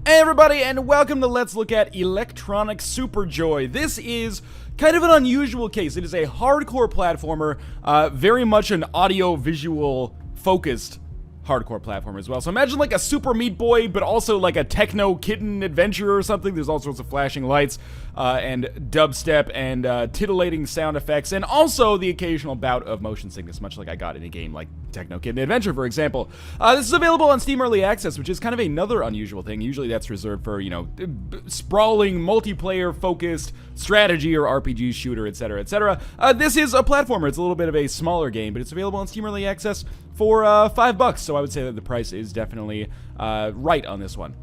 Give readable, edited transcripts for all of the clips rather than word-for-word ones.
Hey everybody, and welcome to Let's Look at Electronic Superjoy. This is kind of an unusual case. It is a hardcore platformer, very much an audio-visual focused hardcore platformer as well. So imagine like a Super Meat Boy, but also like a techno kitten adventure or something. There's all sorts of flashing lights, and dubstep, and titillating sound effects, and also the occasional bout of motion sickness, much like I got in a game like Techno Kitten Adventure, for example. This is available on Steam Early Access, which is kind of another unusual thing. Usually that's reserved for, you know, sprawling, multiplayer-focused strategy or RPG shooter, etc., etc. This is a platformer. It's a little bit of a smaller game, but it's available on Steam Early Access for $5, so I would say that the price is definitely right on this one.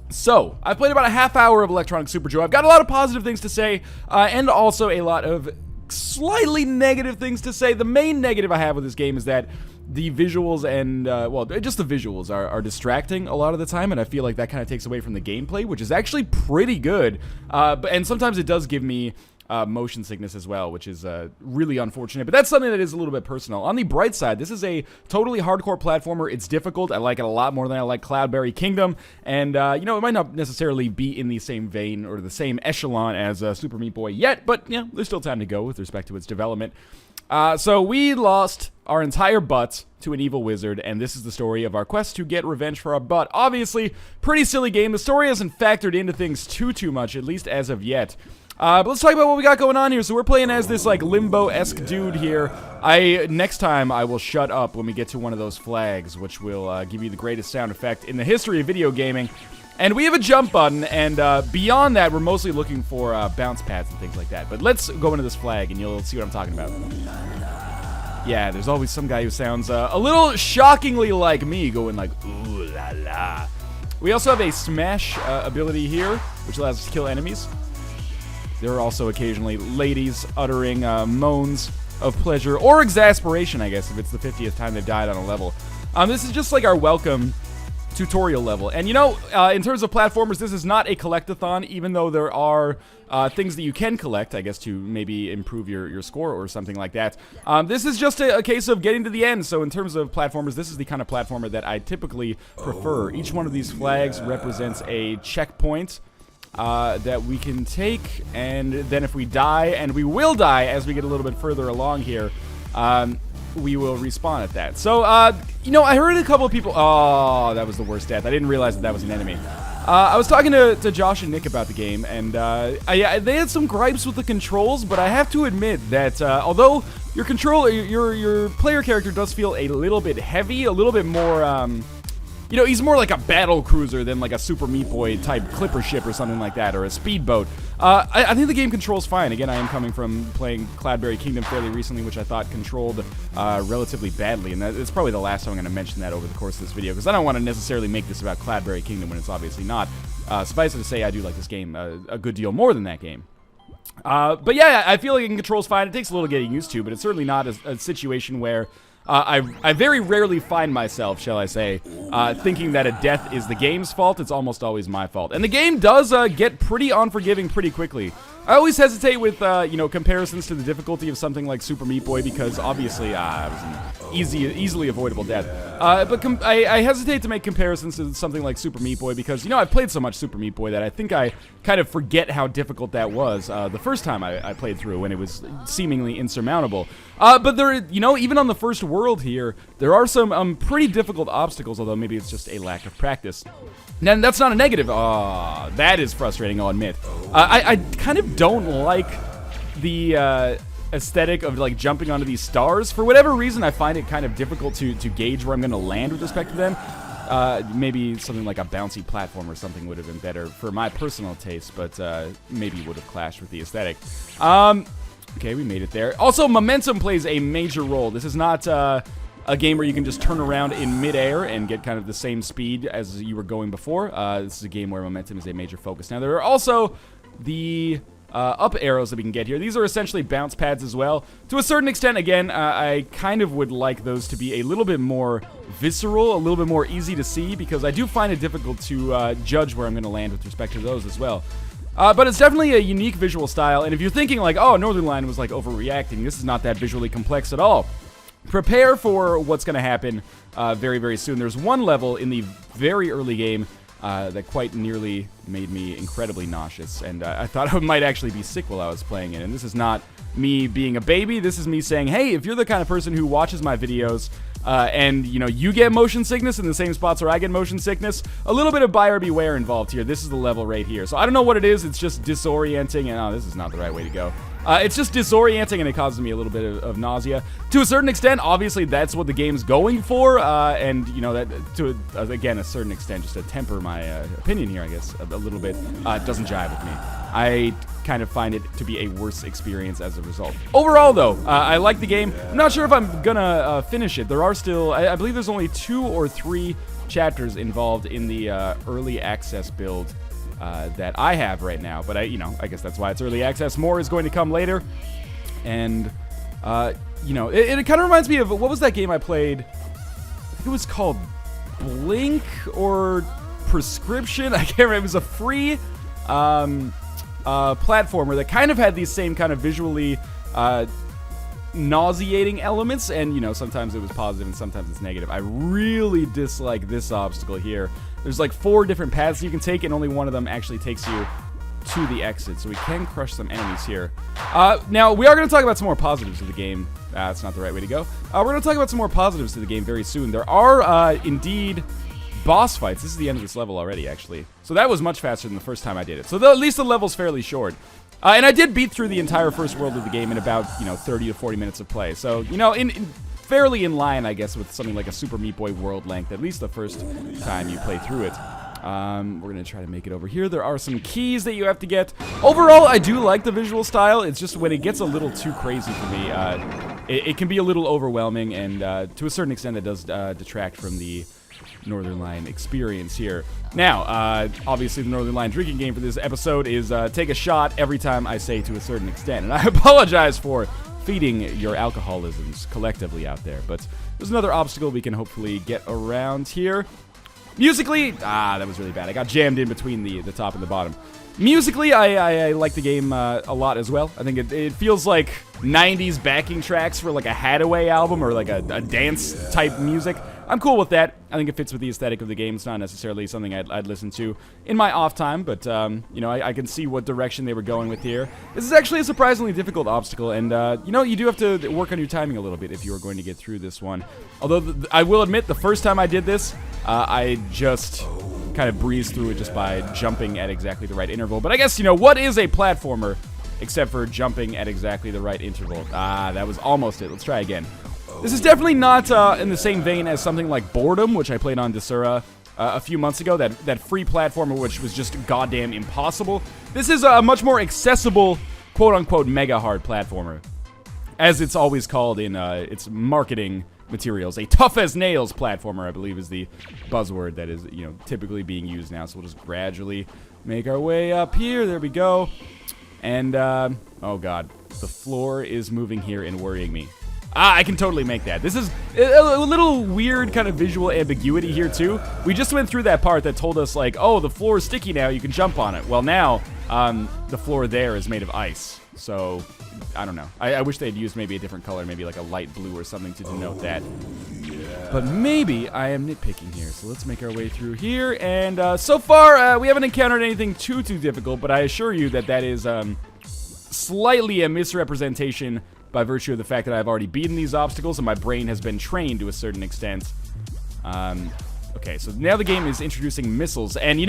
So, I've played about a half hour of Electronic Superjoy. I've got a lot of positive things to say, and also a lot of slightly negative things to say. The main negative I have with this game is that the visuals and, well, just the visuals are distracting a lot of the time, and I feel like that kind of takes away from the gameplay, which is actually pretty good, and sometimes it does give me motion sickness as well, which is really unfortunate, but that's something that is a little bit personal. On the bright side, this is a totally hardcore platformer. It's difficult. I like it a lot more than I like Cloudberry Kingdom, and you know, it might not necessarily be in the same vein or the same echelon as Super Meat Boy yet, but you know, there's still time to go with respect to its development. So we lost our entire butt to an evil wizard, and this is the story of our quest to get revenge for our butt. Obviously, pretty silly game. The story hasn't factored into things too much, at least as of yet. But let's talk about what we got going on here. So we're playing as this, like, limbo-esque dude here. Next time, I will shut up when we get to one of those flags, which will give you the greatest sound effect in the history of video gaming. And we have a jump button, and beyond that, we're mostly looking for bounce pads and things like that. But let's go into this flag, and you'll see what I'm talking about. Yeah, there's always some guy who sounds a little shockingly like me, going like, ooh la la. We also have a smash ability here, which allows us to kill enemies. There are also occasionally ladies uttering moans of pleasure or exasperation, I guess, if it's the 50th time they've died on a level. This is just like our welcome tutorial level. And you know, in terms of platformers, this is not a collectathon, even though there are things that you can collect, I guess, to maybe improve your score or something like that. This is just a case of getting to the end. So in terms of platformers, this is the kind of platformer that I typically prefer. Each one of these flags represents a checkpoint that we can take, and then if we die, and we will die as we get a little bit further along here, we will respawn at that. So, you know, I heard a couple of people... Oh, that was the worst death. I didn't realize that that was an enemy. I was talking to Josh and Nick about the game, and they had some gripes with the controls, but I have to admit that although your player character does feel a little bit heavy, a little bit more... you know, he's more like a battle cruiser than like a Super Meat Boy type clipper ship or something like that, or a speedboat. I think the game controls fine. Again, I am coming from playing Cloudberry Kingdom fairly recently, which I thought controlled relatively badly, and it's probably the last time I'm going to mention that over the course of this video, because I don't want to necessarily make this about Cloudberry Kingdom when it's obviously not. Suffice it to say, I do like this game a good deal more than that game. But yeah, I feel like it controls fine. It takes a little getting used to, but it's certainly not a situation where I very rarely find myself, shall I say, thinking that a death is the game's fault. It's almost always my fault. And the game does get pretty unforgiving pretty quickly. I always hesitate with, you know, comparisons to the difficulty of something like Super Meat Boy, because obviously it was an easily avoidable death. But I hesitate to make comparisons to something like Super Meat Boy because, you know, I've played so much Super Meat Boy that I think I kind of forget how difficult that was the first time I played through, when it was seemingly insurmountable. But there, you know, even on the first world here, there are some pretty difficult obstacles, although maybe it's just a lack of practice. And that's not a negative. That is frustrating, I'll admit. I kind of don't like the aesthetic of like jumping onto these stars. For whatever reason, I find it kind of difficult to gauge where I'm going to land with respect to them. Maybe something like a bouncy platform or something would have been better for my personal taste, but maybe would have clashed with the aesthetic. Okay, we made it there. Also, momentum plays a major role. This is not a game where you can just turn around in midair and get kind of the same speed as you were going before. This is a game where momentum is a major focus. Now, there are also the up arrows that we can get here. These are essentially bounce pads as well. To a certain extent, again, I kind of would like those to be a little bit more visceral, a little bit more easy to see, because I do find it difficult to judge where I'm going to land with respect to those as well. But it's definitely a unique visual style, and if you're thinking like, oh, Northernlion was like overreacting, this is not that visually complex at all. Prepare for what's going to happen very, very soon. There's one level in the very early game that quite nearly made me incredibly nauseous, and I thought I might actually be sick while I was playing it. And this is not me being a baby. This is me saying, hey, if you're the kind of person who watches my videos and, you know, you get motion sickness in the same spots where I get motion sickness, a little bit of buyer beware involved here. This is the level right here. So I don't know what it is. It's just disorienting, and oh, this is not the right way to go. It's just disorienting, and it causes me a little bit of nausea. To a certain extent, obviously, that's what the game's going for, and, you know, that to, again, a certain extent, just to temper my opinion here, I guess, a little bit, doesn't jive with me. I kind of find it to be a worse experience as a result. Overall, though, I like the game. I'm not sure if I'm gonna finish it. There are still, I believe there's only 2 or 3 chapters involved in the early access build that I have right now, but I guess that's why it's early access. More is going to come later, and you know, it kind of reminds me of, what was that game I played? I think it was called Blink or Prescription. I can't remember. It was a free platformer that kind of had these same kind of visually nauseating elements, and you know, sometimes it was positive and sometimes it's negative. I really dislike this obstacle here. There's like 4 different paths you can take, and only one of them actually takes you to the exit, so we can crush some enemies here. Now, we are going to talk about some more positives of the game. That's not the right way to go. We're going to talk about some more positives to the game very soon. There are, indeed, boss fights. This is the end of this level already, actually. So that was much faster than the first time I did it. So at least the level's fairly short. And I did beat through the entire first world of the game in about, 30 to 40 minutes of play. So, fairly in line, I guess, with something like a Super Meat Boy world length, at least the first time you play through it. We're going to try to make it over here. There are some keys that you have to get. Overall, I do like the visual style. It's just when it gets a little too crazy for me, it can be a little overwhelming, and to a certain extent, it does detract from the Northernlion experience here. Now, obviously the Northernlion drinking game for this episode is take a shot every time I say to a certain extent, and I apologize for feeding your alcoholisms collectively out there, but there's another obstacle we can hopefully get around here. Musically, that was really bad. I got jammed in between the top and the bottom. Musically, I like the game a lot as well. I think it feels like 90s backing tracks for like a Hadaway album or like a dance type music. I'm cool with that. I think it fits with the aesthetic of the game. It's not necessarily something I'd listen to in my off time, but I can see what direction they were going with here. This is actually a surprisingly difficult obstacle, and you do have to work on your timing a little bit if you are going to get through this one. Although I will admit, the first time I did this, I just kind of breezed through it just by jumping at exactly the right interval. But I guess, what is a platformer except for jumping at exactly the right interval? That was almost it. Let's try again. This is definitely not in the same vein as something like Boredom, which I played on Desura a few months ago, that free platformer which was just goddamn impossible. This is a much more accessible, quote-unquote, mega hard platformer, as it's always called in its marketing materials. A tough-as-nails platformer, I believe, is the buzzword that is, typically being used now. So we'll just gradually make our way up here. There we go. And, oh god, the floor is moving here and worrying me. I can totally make that. This is a little weird kind of visual ambiguity here, too. We just went through that part that told us, like, oh, the floor is sticky now, you can jump on it. Well, now, the floor there is made of ice. So, I don't know. I wish they'd used maybe a different color, maybe like a light blue or something to denote that. But maybe I am nitpicking here. So let's make our way through here. And so far, we haven't encountered anything too difficult, but I assure you that is slightly a misrepresentation by virtue of the fact that I've already beaten these obstacles and my brain has been trained to a certain extent. Okay, so now the game is introducing missiles, and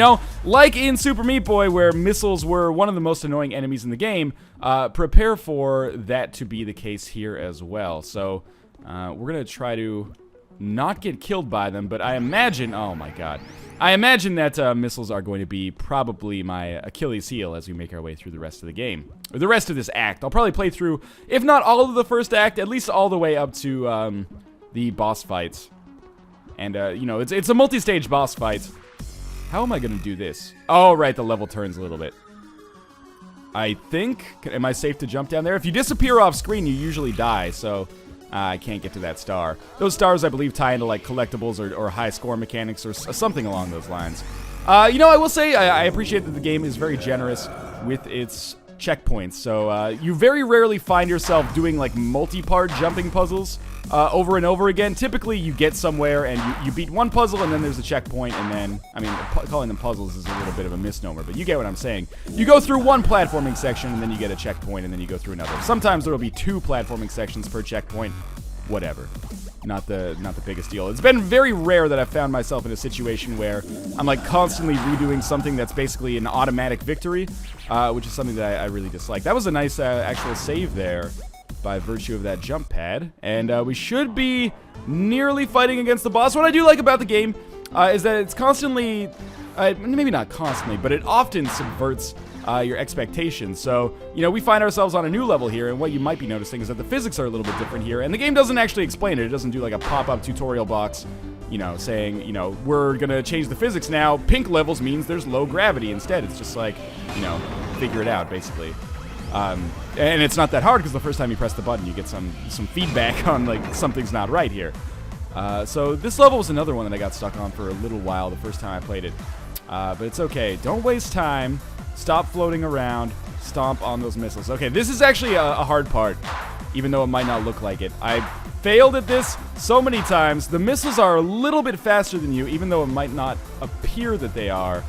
like in Super Meat Boy, where missiles were one of the most annoying enemies in the game, prepare for that to be the case here as well. So, we're gonna try to not get killed by them, but I imagine, oh my god, I imagine that missiles are going to be probably my Achilles heel as we make our way through the rest of the game. Or the rest of this act. I'll probably play through, if not all of the first act, at least all the way up to the boss fights. And, it's a multi-stage boss fight. How am I going to do this? Oh, right, the level turns a little bit. I think, am I safe to jump down there? If you disappear off screen, you usually die, so I can't get to that star. Those stars, I believe, tie into, like, collectibles or high score mechanics or something along those lines. I will say I appreciate that the game is very generous with its checkpoints. So you very rarely find yourself doing, like, multi-part jumping puzzles over and over again. Typically, you get somewhere and you beat one puzzle, and then there's a checkpoint, and then, I mean, calling them puzzles is a little bit of a misnomer, but you get what I'm saying. You go through one platforming section, and then you get a checkpoint, and then you go through another. Sometimes there will be 2 platforming sections per checkpoint. Whatever. Not the biggest deal. It's been very rare that I've found myself in a situation where I'm like constantly redoing something that's basically an automatic victory, which is something that I really dislike. That was a nice actual save there by virtue of that jump pad, and we should be nearly fighting against the boss. What I do like about the game is that it's constantly, maybe not constantly, but it often subverts your expectations. So, you know, we find ourselves on a new level here, and what you might be noticing is that the physics are a little bit different here, and the game doesn't actually explain it. It doesn't do like a pop-up tutorial box, you know, saying, you know, we're gonna change the physics now. Pink levels means there's low gravity. Instead, it's just like, you know, figure it out, basically. And it's not that hard, because the first time you press the button, you get some feedback on, like, something's not right here. So this level was another one that I got stuck on for a little while the first time I played it. But it's okay. Don't waste time. Stop floating around. Stomp on those missiles. Okay, this is actually a hard part, even though it might not look like it. I failed at this so many times. The missiles are a little bit faster than you, even though it might not appear that they are.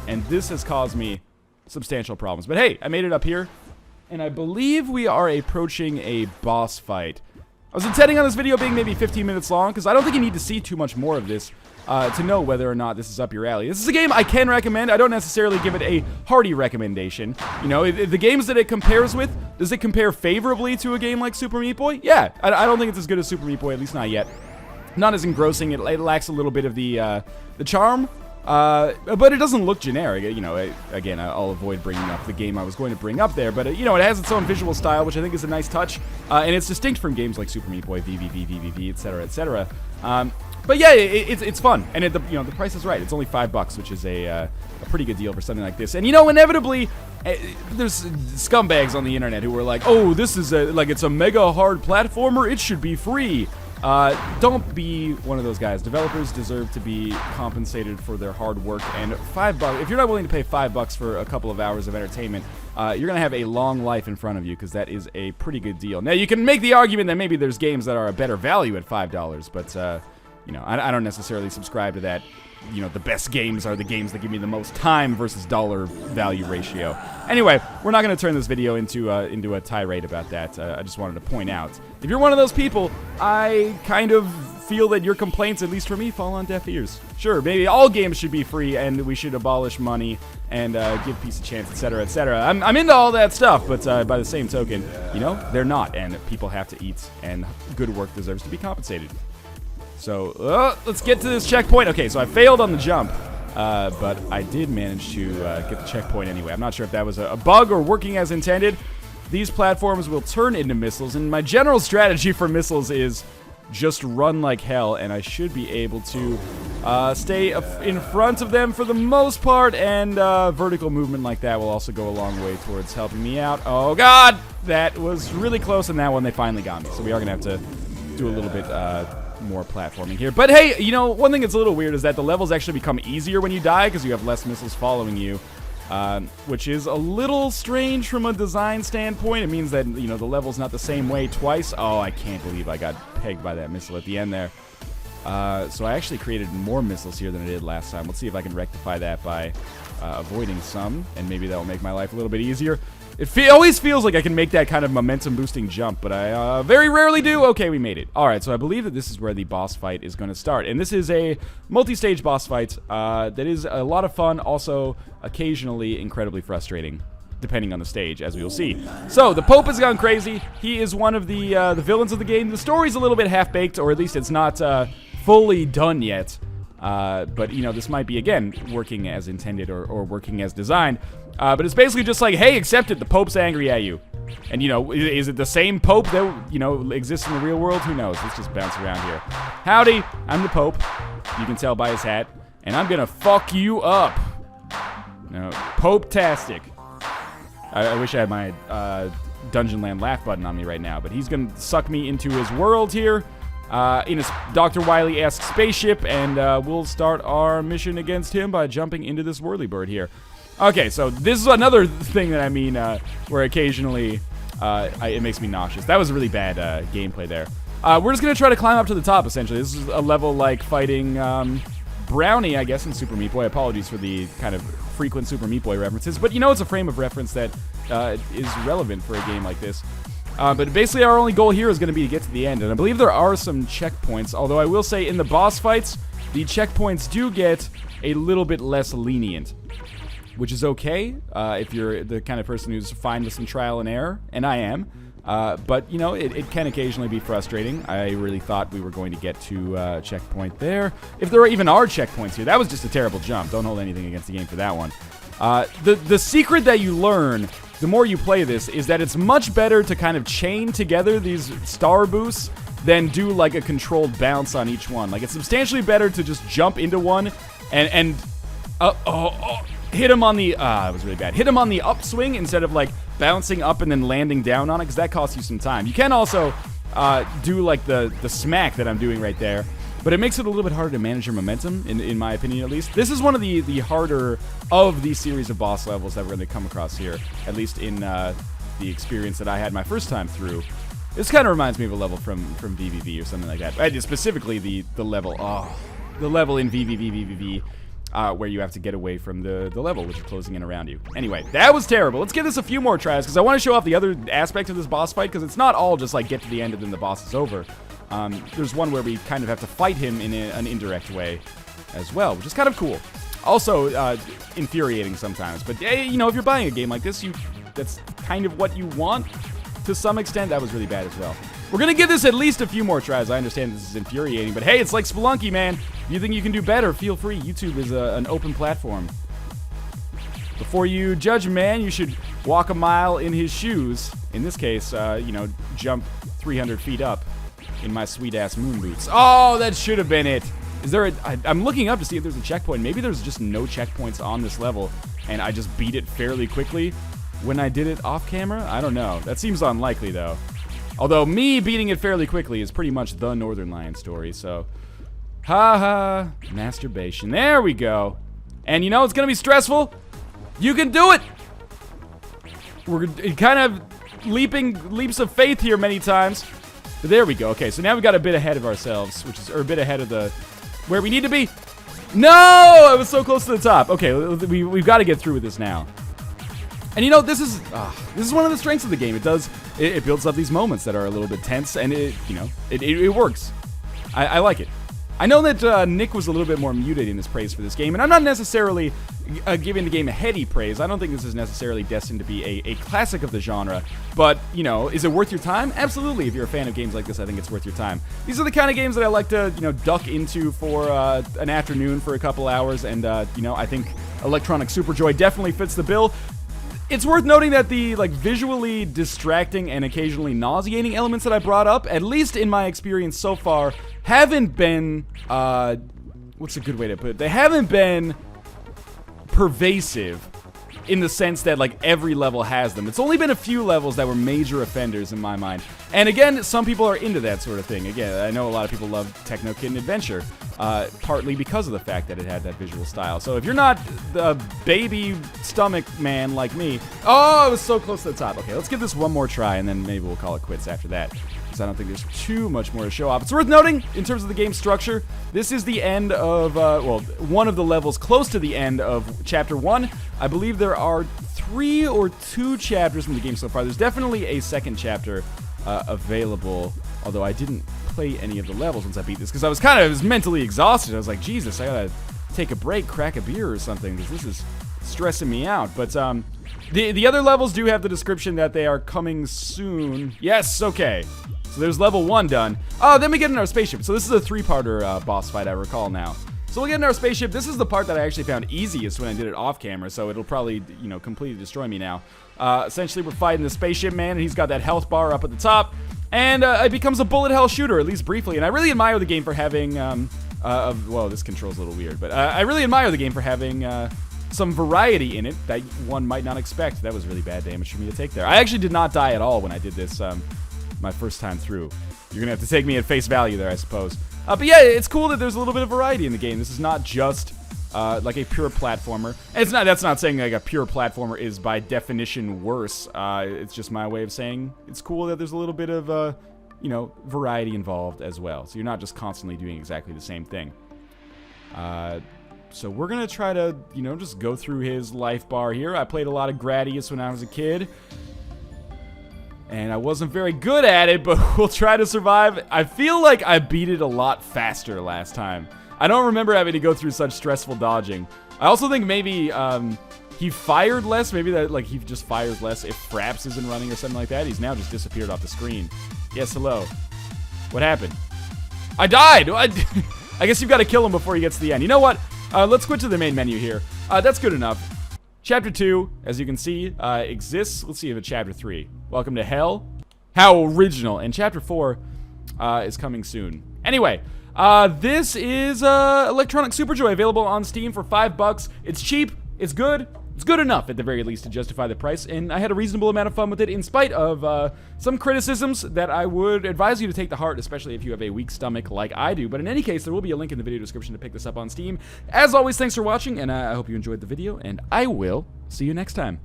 And this has caused me substantial problems. But hey, I made it up here, and I believe we are approaching a boss fight. I was intending on this video being maybe 15 minutes long, because I don't think you need to see too much more of this to know whether or not this is up your alley. This is a game I can recommend. I don't necessarily give it a hearty recommendation. You know, the games that it compares with, does it compare favorably to a game like Super Meat Boy? Yeah, I don't think it's as good as Super Meat Boy, at least not yet. Not as engrossing. It lacks a little bit of the charm. But it doesn't look generic. You know, again, I'll avoid bringing up the game I was going to bring up there, but you know, it has its own visual style, which I think is a nice touch, and it's distinct from games like Super Meat Boy, VVV, etc., etc. But yeah, it's fun, and you know, the price is right. It's only $5, which is a pretty good deal for something like this. And you know, inevitably, there's scumbags on the internet who are like, "Oh, this is like it's a mega hard platformer. It should be free." Don't be one of those guys. Developers deserve to be compensated for their hard work, and $5, if you're not willing to pay $5 for a couple of hours of entertainment, you're gonna have a long life in front of you, because that is a pretty good deal. Now, you can make the argument that maybe there's games that are a better value at $5, but you know, I don't necessarily subscribe to that. You know, the best games are the games that give me the most time versus dollar value ratio. Anyway, we're not going to turn this video into a tirade about that. I just wanted to point out, if you're one of those people, I kind of feel that your complaints, at least for me, fall on deaf ears. Sure, maybe all games should be free, and we should abolish money and give peace a chance, etc., etc. I'm into all that stuff, but by the same token, you know, they're not, and people have to eat, and good work deserves to be compensated. So, let's get to this checkpoint. Okay, so I failed on the jump, but I did manage to get the checkpoint anyway. I'm not sure if that was a bug or working as intended. These platforms will turn into missiles, and my general strategy for missiles is just run like hell, and I should be able to stay in front of them for the most part, and vertical movement like that will also go a long way towards helping me out. Oh, God! That was really close, and that one they finally got me, so we are going to have to do a little bit more platforming here. But hey, you know, one thing that's a little weird is that the levels actually become easier when you die, because you have less missiles following you, which is a little strange from a design standpoint. It means that, you know, the level's not the same way twice. Oh, I can't believe I got pegged by that missile at the end there. So I actually created more missiles here than I did last time. Let's see if I can rectify that by avoiding some, and maybe that will make my life a little bit easier. It always feels like I can make that kind of momentum-boosting jump, but I very rarely do. Okay, we made it. All right, so I believe that this is where the boss fight is going to start, and this is a multi-stage boss fight that is a lot of fun, also occasionally incredibly frustrating, depending on the stage, as we will see. So, the Pope has gone crazy. He is one of the villains of the game. The story's a little bit half-baked, or at least it's not fully done yet. But, you know, this might be, again, working as intended or working as designed. But it's basically just like, hey, accept it, the Pope's angry at you. And, you know, is it the same Pope that, you know, exists in the real world? Who knows? Let's just bounce around here. Howdy, I'm the Pope. You can tell by his hat. And I'm gonna fuck you up. No, Pope-tastic. I wish I had my Dungeonland laugh button on me right now, but he's gonna suck me into his world here. In his Dr. Wily-esque spaceship, and we'll start our mission against him by jumping into this whirly-bird here. Okay, so this is another thing that I mean, where occasionally it makes me nauseous. That was really bad gameplay there. We're just going to try to climb up to the top, essentially. This is a level like fighting Brownie, I guess, in Super Meat Boy. Apologies for the kind of frequent Super Meat Boy references, but you know it's a frame of reference that is relevant for a game like this. But basically our only goal here is going to be to get to the end, and I believe there are some checkpoints, although I will say in the boss fights, the checkpoints do get a little bit less lenient, which is okay if you're the kind of person who's fine with some trial and error, and I am. But, you know, it can occasionally be frustrating. I really thought we were going to get to a checkpoint there. If there even are checkpoints here, that was just a terrible jump. Don't hold anything against the game for that one. The secret that you learn the more you play this is that it's much better to kind of chain together these star boosts than do like a controlled bounce on each one. Like, it's substantially better to just jump into one and hit him on the, it was really bad. Hit him on the upswing instead of like bouncing up and then landing down on it, because that costs you some time. You can also do like the smack that I'm doing right there, but it makes it a little bit harder to manage your momentum, in my opinion at least. This is one of the harder of these series of boss levels that we're going to come across here, at least in the experience that I had my first time through. This kind of reminds me of a level from VVV or something like that. Specifically the level, the level in VVV, where you have to get away from the level, which is closing in around you. Anyway, that was terrible. Let's give this a few more tries, because I want to show off the other aspect of this boss fight, because it's not all just like get to the end and then the boss is over. There's one where we kind of have to fight him in an indirect way as well, which is kind of cool. Also, infuriating sometimes. But, hey, you know, if you're buying a game like this, that's kind of what you want to some extent. That was really bad as well. We're going to give this at least a few more tries. I understand this is infuriating, but hey, it's like Spelunky, man. If you think you can do better, feel free. YouTube is an open platform. Before you judge a man, you should walk a mile in his shoes. In this case, you know, jump 300 feet up in my sweet-ass moon boots. Oh, that should have been it. Is there I'm looking up to see if there's a checkpoint. Maybe there's just no checkpoints on this level, and I just beat it fairly quickly when I did it off camera? I don't know. That seems unlikely, though. Although me beating it fairly quickly is pretty much the Northernlion story, so... Ha-ha. Masturbation. There we go. And you know it's gonna be stressful? You can do it! We're kind of leaps of faith here many times. But there we go. Okay, so now we got a bit ahead of ourselves, or a bit ahead of where we need to be. No! I was so close to the top. Okay, we've got to get through with this now. And you know, this is one of the strengths of the game. It builds up these moments that are a little bit tense, and it works. I like it. I know that Nick was a little bit more muted in his praise for this game, and I'm not necessarily giving the game a heady praise. I don't think this is necessarily destined to be a classic of the genre, but, you know, is it worth your time? Absolutely. If you're a fan of games like this, I think it's worth your time. These are the kind of games that I like to, you know, duck into for an afternoon for a couple hours, and, you know, I think Electronic Superjoy definitely fits the bill. It's worth noting that the, like, visually distracting and occasionally nauseating elements that I brought up, at least in my experience so far, haven't been, what's a good way to put it? They haven't been pervasive in the sense that, like, every level has them. It's only been a few levels that were major offenders in my mind. And again, some people are into that sort of thing. Again, I know a lot of people love Techno Kitten Adventure, partly because of the fact that it had that visual style. So if you're not the baby stomach man like me... Oh, I was so close to the top. Okay, let's give this one more try, and then maybe we'll call it quits after that, because I don't think there's too much more to show off. It's worth noting, in terms of the game structure, this is the end of, well, one of the levels close to the end of Chapter 1. I believe there are 3 or 2 chapters from the game so far. There's definitely a second chapter available, although I didn't play any of the levels once I beat this, because I was mentally exhausted. I was like, Jesus, I gotta take a break, crack a beer or something, because this is stressing me out. But the other levels do have the description that they are coming soon. Yes, okay. So there's level 1 done. Oh, then we get in our spaceship. So this is a 3-parter boss fight, I recall now. So we'll get in our spaceship. This is the part that I actually found easiest when I did it off camera, so it'll probably, you know, completely destroy me now. Essentially, we're fighting the spaceship man, and he's got that health bar up at the top, and it becomes a bullet hell shooter, at least briefly. And I really admire the game for having, well, this control's a little weird, but I really admire the game for having some variety in it that one might not expect. That was really bad damage for me to take there. I actually did not die at all when I did this my first time through. You're gonna have to take me at face value there, I suppose. But yeah, it's cool that there's a little bit of variety in the game. This is not just like a pure platformer. And that's not saying like a pure platformer is by definition worse. It's just my way of saying it's cool that there's a little bit of you know, variety involved as well. So you're not just constantly doing exactly the same thing. So we're gonna try to, you know, just go through his life bar here. I played a lot of Gradius when I was a kid, and I wasn't very good at it, but we'll try to survive. I feel like I beat it a lot faster last time. I don't remember having to go through such stressful dodging. I also think maybe he fired less. Maybe that, like, he just fires less if Fraps isn't running or something like that. He's now just disappeared off the screen. Yes, hello. What happened? I died! I guess you've got to kill him before he gets to the end. You know what? Let's quit to the main menu here. That's good enough. Chapter 2, as you can see, exists. Let's see if it's Chapter 3. Welcome to Hell. How original. And Chapter 4 is coming soon. Anyway, this is Electronic Superjoy, available on Steam for $5. It's cheap. It's good. It's good enough, at the very least, to justify the price, and I had a reasonable amount of fun with it, in spite of some criticisms that I would advise you to take to heart, especially if you have a weak stomach like I do. But in any case, there will be a link in the video description to pick this up on Steam. As always, thanks for watching, and I hope you enjoyed the video, and I will see you next time.